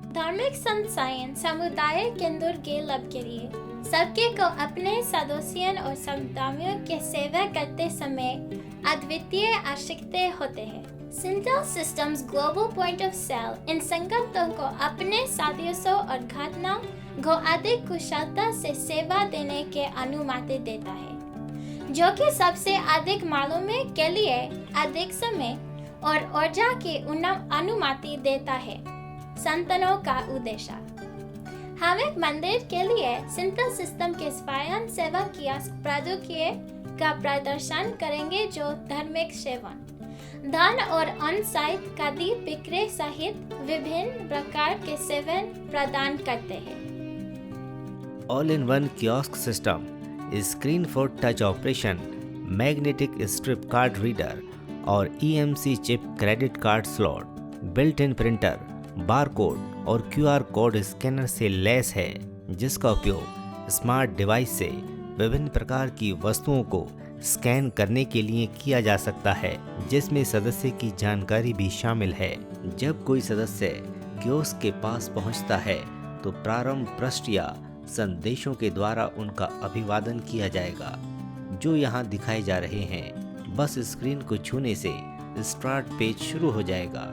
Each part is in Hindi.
धार्मिक संस्थाएं समुदाय केंद्र के लाभ के लिए सबके को अपने सदस्यों और समुदायों के सेवा करते समय अद्वितीय आवश्यकता होते हैं। Syntel Systems Global Point of Sale इन संगठनों को अपने सदस्यों और घटनाओं को अधिक कुशलता से सेवा देने के अनुमति देता है, जो कि सबसे अधिक मालूम के लिए अधिक समय और ऊर्जा की अनुमति देता है। संतानों का उद्देश्य। हम एक मंदिर के लिए Syntel सिस्टम के स्वयं सेवा कियास्क प्रौद्योगिकी का प्रदर्शन करेंगे, जो धार्मिक सेवा, दान और ऑन-साइट खरीद बिक्री सहित विभिन्न प्रकार के सेवा प्रदान करते हैं। All-in-one kiosk system, screen for touch operation, magnetic strip card reader और EMC chip credit card slot, built-in printer, barcode और QR कोड स्कैनर से लैस है, जिसका उपयोग स्मार्ट डिवाइस से विभिन्न प्रकार की वस्तुओं को स्कैन करने के लिए किया जा सकता है, जिसमें सदस्य की जानकारी भी शामिल है। जब कोई सदस्य कियोस्क के पास पहुंचता है तो प्रारंभ पृष्ठ या संदेशों के द्वारा उनका अभिवादन किया जाएगा, जो यहाँ दिखाए जा रहे हैं। बस स्क्रीन को छूने से स्टार्ट पेज शुरू हो जाएगा।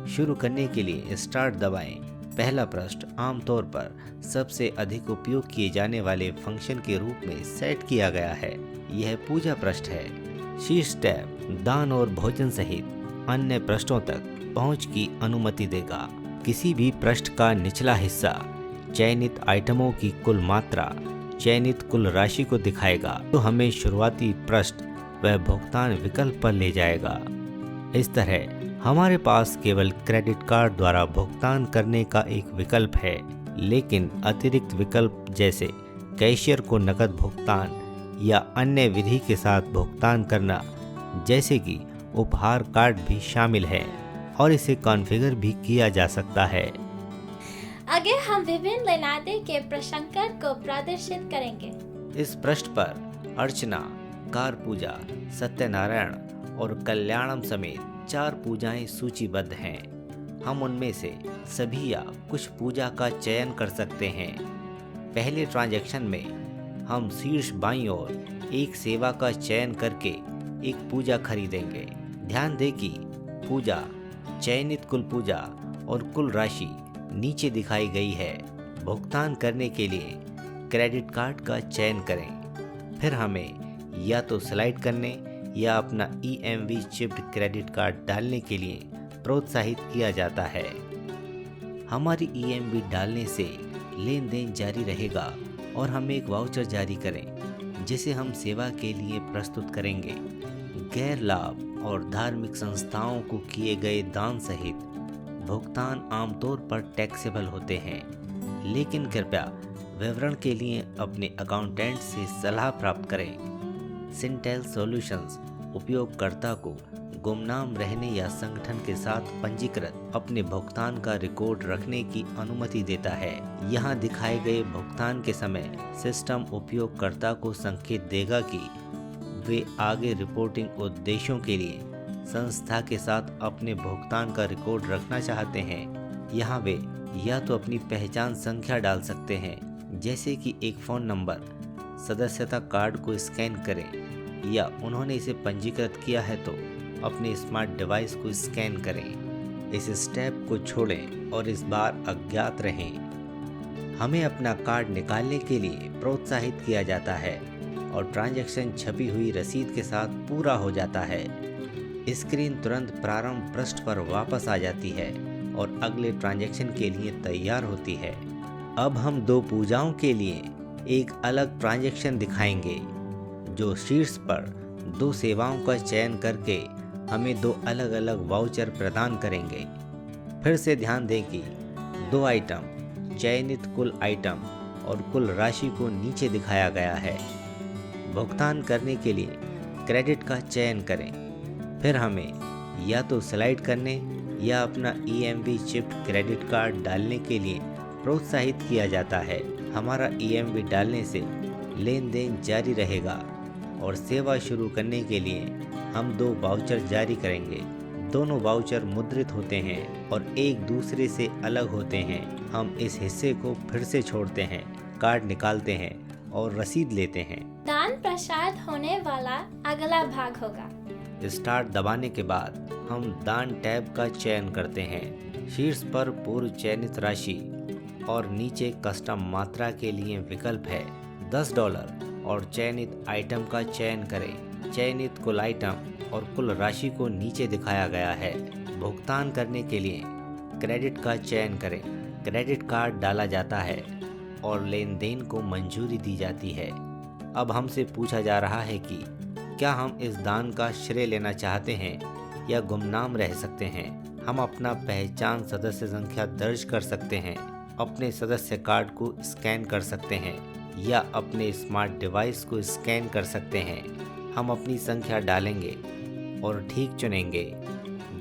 शुरू करने के लिए स्टार्ट दबाएं। पहला पृष्ठ आमतौर पर सबसे अधिक उपयोग किए जाने वाले फंक्शन के रूप में सेट किया गया है। यह पूजा पृष्ठ है। शीर्ष टैब दान और भोजन सहित अन्य पृष्ठों तक पहुंच की अनुमति देगा। किसी भी पृष्ठ का निचला हिस्सा चयनित आइटमों की कुल मात्रा, चयनित कुल राशि को दिखाएगा, तो हमें शुरुआती पृष्ठ व भुगतान विकल्प पर ले जाएगा। इस तरह हमारे पास केवल क्रेडिट कार्ड द्वारा भुगतान करने का एक विकल्प है, लेकिन अतिरिक्त विकल्प जैसे कैशियर को नकद भुगतान या अन्य विधि के साथ भुगतान करना जैसे कि उपहार कार्ड भी शामिल है और इसे कॉन्फ़िगर भी किया जा सकता है। आगे हम विभिन्न लेनादे के प्रसंग को प्रदर्शित करेंगे। इस पृष्ठ पर अर्चना, कार पूजा, सत्यनारायण और कल्याणम समेत 4 पूजाएं सूचीबद्ध हैं। हम उनमें से सभी या कुछ पूजा का चयन कर सकते हैं। पहले ट्रांजैक्शन में हम शीर्ष बाईं ओर एक सेवा का चयन करके एक पूजा खरीदेंगे। ध्यान दें कि पूजा, चयनित कुल पूजा और कुल राशि नीचे दिखाई गई है। भुगतान करने के लिए क्रेडिट कार्ड का चयन करें। फिर हमें या तो स्लाइड करने या अपना EMV चिप्ड क्रेडिट कार्ड डालने के लिए प्रोत्साहित किया जाता है। हमारी EMV डालने से लेन देन जारी रहेगा और हम एक वाउचर जारी करें, जिसे हम सेवा के लिए प्रस्तुत करेंगे। गैर लाभ और धार्मिक संस्थाओं को किए गए दान सहित भुगतान आमतौर पर टैक्सेबल होते हैं, लेकिन कृपया विवरण के लिए अपने अकाउंटेंट से सलाह प्राप्त करें। Syntel सॉल्यूशंस उपयोगकर्ता को गुमनाम रहने या संगठन के साथ पंजीकृत अपने भुगतान का रिकॉर्ड रखने की अनुमति देता है। यहाँ दिखाए गए भुगतान के समय सिस्टम उपयोगकर्ता को संकेत देगा कि वे आगे रिपोर्टिंग उद्देश्यों के लिए संस्था के साथ अपने भुगतान का रिकॉर्ड रखना चाहते हैं। यहाँ वे या तो अपनी पहचान संख्या डाल सकते हैं, जैसे कि एक फ़ोन नंबर, सदस्यता कार्ड को स्कैन करें, या उन्होंने इसे पंजीकृत किया है तो अपने स्मार्ट डिवाइस को स्कैन करें। इस स्टेप को छोड़ें और इस बार अज्ञात रहें। हमें अपना कार्ड निकालने के लिए प्रोत्साहित किया जाता है और ट्रांजैक्शन छपी हुई रसीद के साथ पूरा हो जाता है। स्क्रीन तुरंत प्रारंभ पृष्ठ पर वापस आ जाती है और अगले ट्रांजैक्शन के लिए तैयार होती है। अब हम 2 पूजाओं के लिए एक अलग ट्रांजैक्शन दिखाएंगे, जो शीर्ष पर 2 सेवाओं का चयन करके हमें 2 अलग अलग वाउचर प्रदान करेंगे। फिर से ध्यान दें कि 2 आइटम, चयनित कुल आइटम और कुल राशि को नीचे दिखाया गया है। भुगतान करने के लिए क्रेडिट का चयन करें। फिर हमें या तो स्लाइड करने या अपना EMV चिप्ड क्रेडिट कार्ड डालने के लिए प्रोत्साहित किया जाता है। हमारा EMV डालने से लेन देन जारी रहेगा और सेवा शुरू करने के लिए हम 2 वाउचर जारी करेंगे। दोनों वाउचर मुद्रित होते हैं और एक दूसरे से अलग होते हैं। हम इस हिस्से को फिर से छोड़ते हैं, कार्ड निकालते हैं और रसीद लेते हैं। दान प्रसाद होने वाला अगला भाग होगा। स्टार्ट दबाने के बाद हम दान टैब का चयन करते हैं। शीर्ष पर पूर्व चयनित राशि और नीचे कस्टम मात्रा के लिए विकल्प है। $10 और चयनित आइटम का चयन करें। चयनित कुल आइटम और कुल राशि को नीचे दिखाया गया है। भुगतान करने के लिए क्रेडिट का चयन करें। क्रेडिट कार्ड डाला जाता है और लेन देन को मंजूरी दी जाती है। अब हमसे पूछा जा रहा है कि क्या हम इस दान का श्रेय लेना चाहते हैं या गुमनाम रह सकते हैं। हम अपना पहचान सदस्य संख्या दर्ज कर सकते हैं, अपने सदस्य कार्ड को स्कैन कर सकते हैं या अपने स्मार्ट डिवाइस को स्कैन कर सकते हैं। हम अपनी संख्या डालेंगे और ठीक चुनेंगे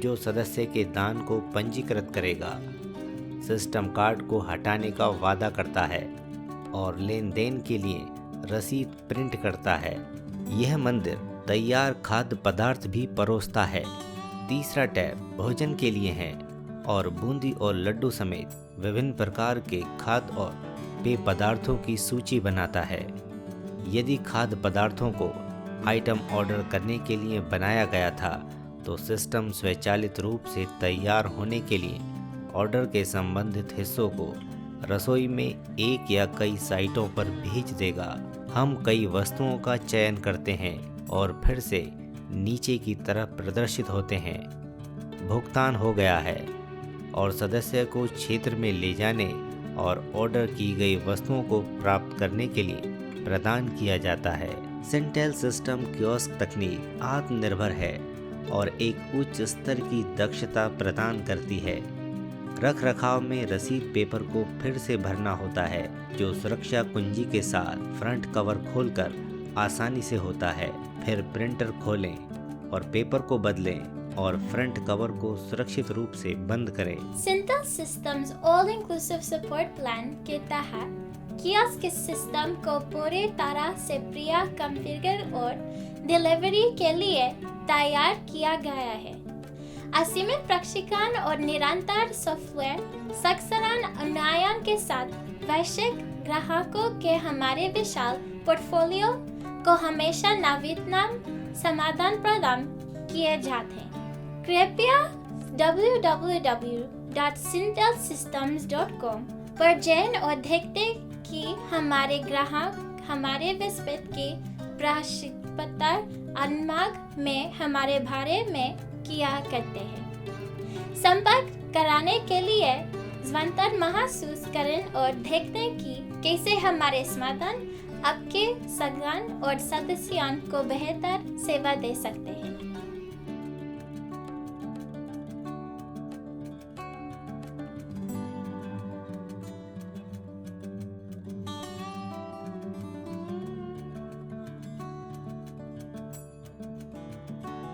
जो सदस्य के दान को पंजीकृत करेगा। सिस्टम कार्ड को हटाने का वादा करता है और लेन देन के लिए रसीद प्रिंट करता है। यह मंदिर तैयार खाद्य पदार्थ भी परोसता है। तीसरा टैब भोजन के लिए है और बूंदी और लड्डू समेत विभिन्न प्रकार के खाद्य और पेय पदार्थों की सूची बनाता है। यदि खाद्य पदार्थों को आइटम ऑर्डर करने के लिए बनाया गया था तो सिस्टम स्वचालित रूप से तैयार होने के लिए ऑर्डर के संबंधित हिस्सों को रसोई में एक या कई साइटों पर भेज देगा। हम कई वस्तुओं का चयन करते हैं और फिर से नीचे की तरफ प्रदर्शित होते हैं। भुगतान हो गया है और सदस्य को क्षेत्र में ले जाने और ऑर्डर की गई वस्तुओं को प्राप्त करने के लिए प्रदान किया जाता है। सिंटेल सिस्टम कियोस्क तकनीक आत्मनिर्भर है और एक उच्च स्तर की दक्षता प्रदान करती है। रख रखाव में रसीद पेपर को फिर से भरना होता है, जो सुरक्षा कुंजी के साथ फ्रंट कवर खोलकर आसानी से होता है। फिर प्रिंटर खोलें और पेपर को बदलें और फ्रंट कवर को सुरक्षित रूप से बंद करें। Syntel systems all inclusive support plan के तहत कियोस्क सिस्टम को पूरी तरह से प्रिय कॉन्फ़िगर और डिलीवरी के लिए तैयार किया गया है। असीमित प्रशिक्षण और निरंतर सॉफ्टवेयर सक्षम उन्नयन के साथ वैश्विक ग्राहकों के हमारे विशाल पोर्टफोलियो को हमेशा नवीनतम समाधान प्रदान किए जाते हैं। कृपया www.sintelsystems.com पर जाएं और देखें कि हमारे ग्राहक हमारे विस्पत के प्रशिक्षण अनुभाग में हमारे बारे में क्या करते हैं। संपर्क कराने के लिए स्वतंत्र महसूस करें और देखें कि कैसे हमारे समाधान आपके सगान और सदस्यों को बेहतर सेवा दे सकते हैं।